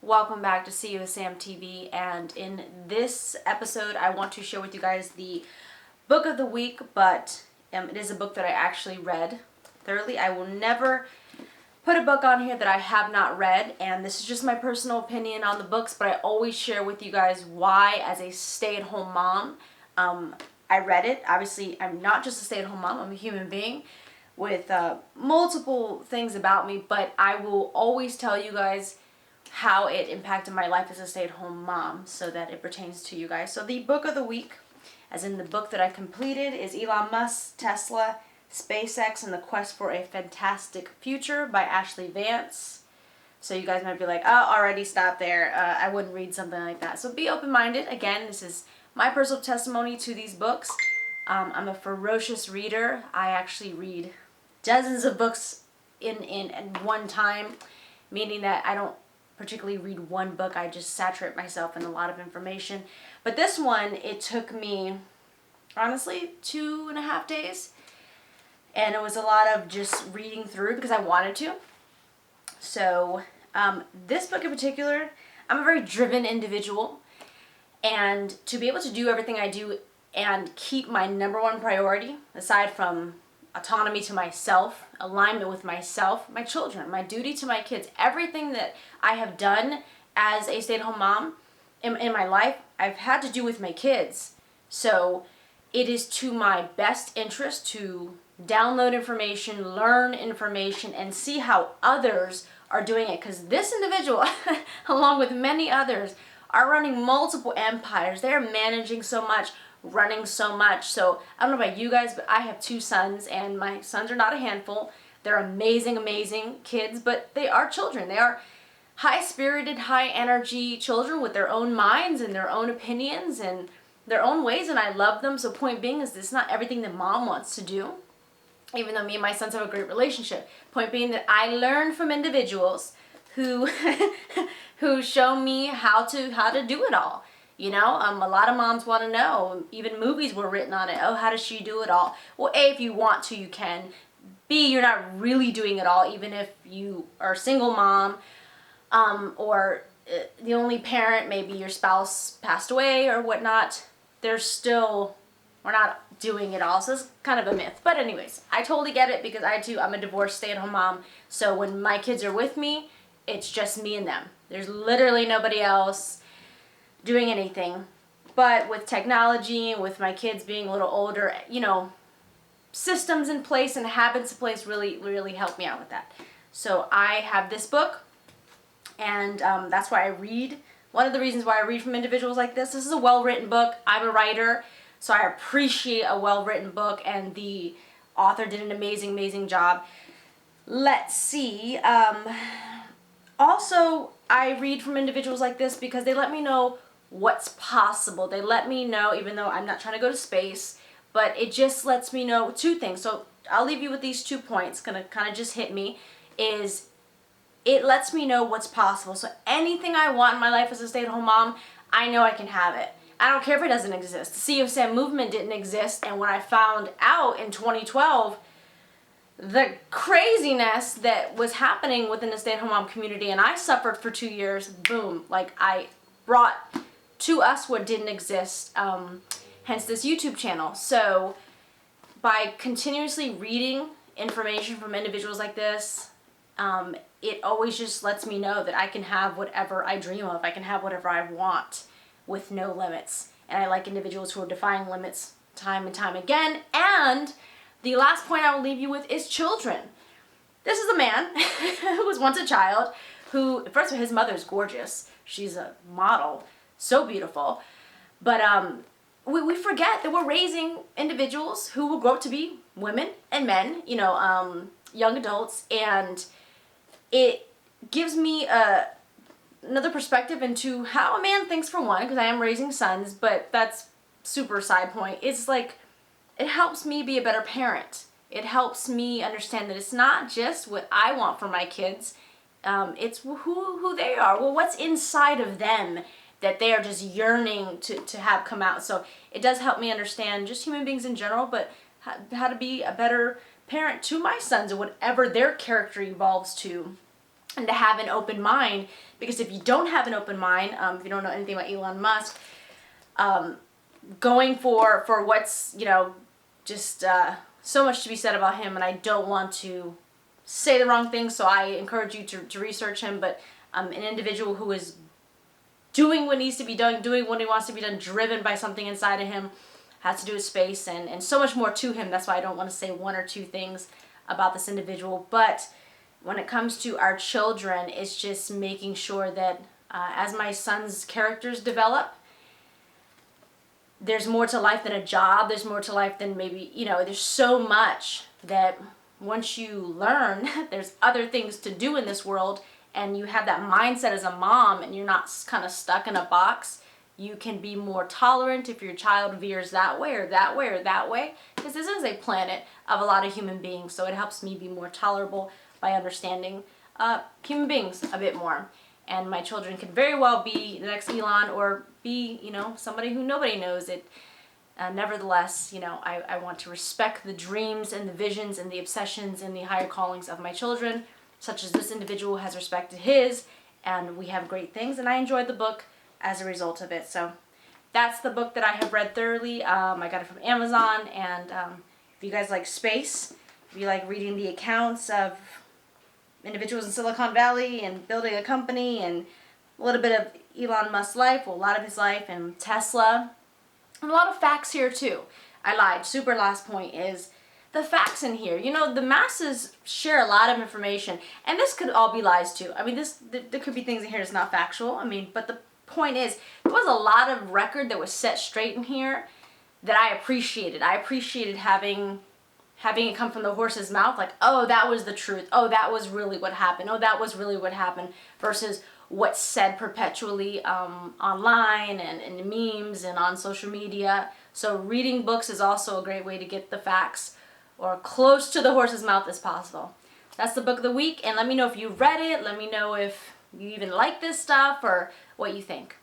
Welcome back to SAHM TV, and in this episode I want to share with you guys the book of the week, but it is a book that I actually read thoroughly. I will never put a book on here that I have not read, and this is just my personal opinion on the books, but I always share with you guys why, as a stay-at-home mom, I read it. Obviously, I'm not just a stay-at-home mom, I'm a human being with multiple things about me, but I will always tell you guys how it impacted my life as a stay-at-home mom so that it pertains to you guys. So the book of the week, as in the book that I completed, is Elon Musk, Tesla, SpaceX, and the Quest for a Fantastic Future by Ashlee, Vance. So you guys might be like, oh, already stop there. I wouldn't read something like that. So be open-minded. Again, this is my personal testimony to these books. I'm a ferocious reader. I actually read dozens of books in one time, meaning that I don't particularly read one book. I just saturate myself in a lot of information. But this one, it took me, honestly, 2.5 days. And it was a lot of just reading through because I wanted to. So this book in particular, I'm a very driven individual. And to be able to do everything I do and keep my number one priority, aside from autonomy to myself, alignment with myself, my children, my duty to my kids, everything that I have done as a stay-at-home mom in my life, I've had to do with my kids. So it is to my best interest to download information, learn information, and see how others are doing it. Because this individual, along with many others, are running multiple empires. They are managing so much, running so much. So I don't know about you guys, but I have 2 sons, and my sons are not a handful. They're amazing, amazing kids, but they are children. They are high-spirited, high-energy children with their own minds and their own opinions and their own ways, and I love them. So point being is this is not everything that mom wants to do, even though me and my sons have a great relationship. Point being that I learn from individuals who who show me how to do it all. You know, a lot of moms want to know. Even movies were written on it. Oh, how does she do it all? Well, A, if you want to, you can. B, you're not really doing it all, even if you are a single mom, or the only parent, maybe your spouse passed away or whatnot. We're not doing it all. So it's kind of a myth. But anyways, I totally get it because I'm a divorced stay-at-home mom. So when my kids are with me, it's just me and them. There's literally nobody else doing anything. But with technology, with my kids being a little older, you know, systems in place and habits in place really, really help me out with that. So I have this book, and that's why I read. One of the reasons why I read from individuals like this is a well-written book. I'm a writer, so I appreciate a well-written book, and the author did an amazing, amazing job. Let's see. Also, I read from individuals like this because they let me know what's possible. They let me know, even though I'm not trying to go to space, but it just lets me know 2 things. So I'll leave you with these 2 points, gonna kind of just hit me, is it lets me know what's possible. So anything I want in my life as a stay-at-home mom, I know I can have it. I don't care if it doesn't exist. The Sea of Sam movement didn't exist, and when I found out in 2012 the craziness that was happening within the stay-at-home mom community, and I suffered for 2 years, boom, like I brought to us what didn't exist, hence this YouTube channel. So by continuously reading information from individuals like this, it always just lets me know that I can have whatever I dream of. I can have whatever I want with no limits. And I like individuals who are defying limits time and time again. And the last point I will leave you with is children. This is a man who was once a child who, first of all, his mother's gorgeous. She's a model, so beautiful. But we forget that we're raising individuals who will grow up to be women and men, you know, young adults. And it gives me another perspective into how a man thinks, for one, because I am raising sons, but that's super side point. It's like, it helps me be a better parent. It helps me understand that it's not just what I want for my kids. It's who they are. Well, what's inside of them that they are just yearning to have come out. So it does help me understand just human beings in general, but how to be a better parent to my sons and whatever their character evolves to. and to have an open mind, because if you don't have an open mind, if you don't know anything about Elon Musk, going for what's, just so much to be said about him, and I don't want to say the wrong thing, so I encourage you to research him, but an individual who is doing what needs to be done, doing what he wants to be done, driven by something inside of him, has to do with space, and so much more to him. That's why I don't want to say one or two things about this individual. But when it comes to our children, it's just making sure that as my son's characters develop, there's more to life than a job. There's more to life than maybe, there's so much that once you learn, there's other things to do in this world, and you have that mindset as a mom, and you're not kind of stuck in a box, you can be more tolerant if your child veers that way or that way or that way, because this is a planet of a lot of human beings, so it helps me be more tolerable by understanding human beings a bit more. And my children could very well be the next Elon, or be, somebody who nobody knows. Nevertheless, I want to respect the dreams and the visions and the obsessions and the higher callings of my children, such as this individual has respected his, and we have great things, and I enjoyed the book as a result of it. So that's the book that I have read thoroughly. I got it from Amazon, and if you guys like space, if you like reading the accounts of individuals in Silicon Valley and building a company, and a little bit of Elon Musk's life, well, a lot of his life, and Tesla, and a lot of facts here too. I lied. Super last point is the facts in here. The masses share a lot of information, and this could all be lies too. I mean, there could be things in here that's not factual. But the point is, there was a lot of record that was set straight in here that I appreciated. I appreciated having it come from the horse's mouth, like, oh, that was the truth. Oh, that was really what happened. Oh, that was really what happened, versus what's said perpetually online and in memes and on social media. So reading books is also a great way to get the facts, or close to the horse's mouth as possible. That's the book of the week, and let me know if you read it. Let me know if you even like this stuff or what you think.